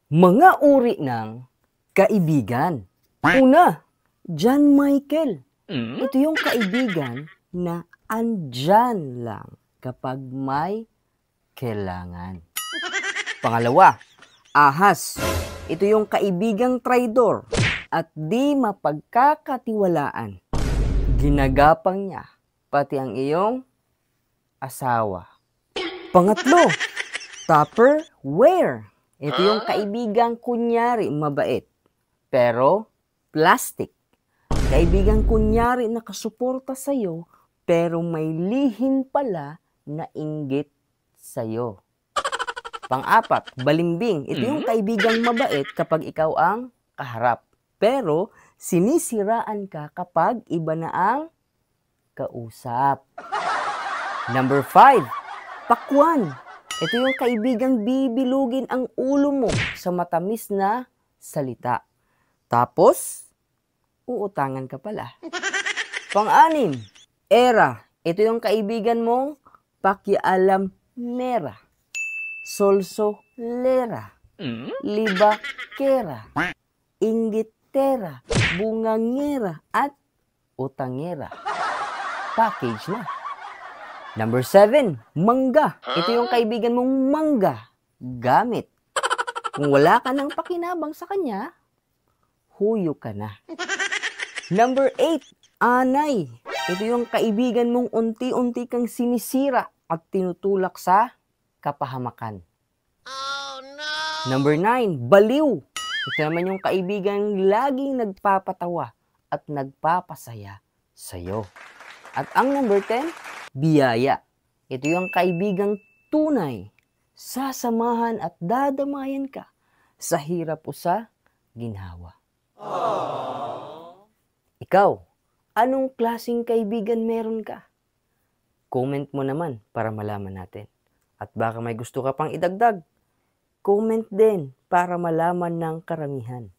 Mga uri ng kaibigan. Una, John Michael. Ito yung kaibigan na andyan lang kapag may kailangan. Pangalawa, Ahas. Ito yung kaibigang traidor at di mapagkakatiwalaan. Ginagapang niya pati ang iyong asawa. Pangatlo, Tupperware. Ito yung kaibigang kunyari mabait, pero plastic. Kaibigang kunyari nakasuporta sa'yo, pero may lihim pala na inggit sa'yo. Pang-apat, balimbing. Ito yung kaibigang mabait kapag ikaw ang kaharap, pero sinisiraan ka kapag iba na ang kausap. Number 5, pakwan. Ito yung kaibigang bibilugin ang ulo mo sa matamis na salita. Tapos, uutangan ka pala. Pang-anim, era. Ito yung kaibigan mong pakialamera, solsolera, libakera, inggitera, bungangera, at utangera. Package na. Number 7, mangga. Ito yung kaibigan mong mangga, gamit. Kung wala ka ng pakinabang sa kanya, huyo ka na. Number 8, anay. Ito yung kaibigan mong unti-unti kang sinisira at tinutulak sa kapahamakan. Oh, no! Number 9, baliw. Ito naman yung kaibigan laging nagpapatawa at nagpapasaya sa'yo. At ang number 10, biyaya. Ito yung kaibigang tunay, sasamahan at dadamayan ka sa hirap o sa ginhawa. Aww. Ikaw, anong klaseng kaibigan meron ka? Comment mo naman para malaman natin. At baka may gusto ka pang idagdag, comment din para malaman ng karamihan.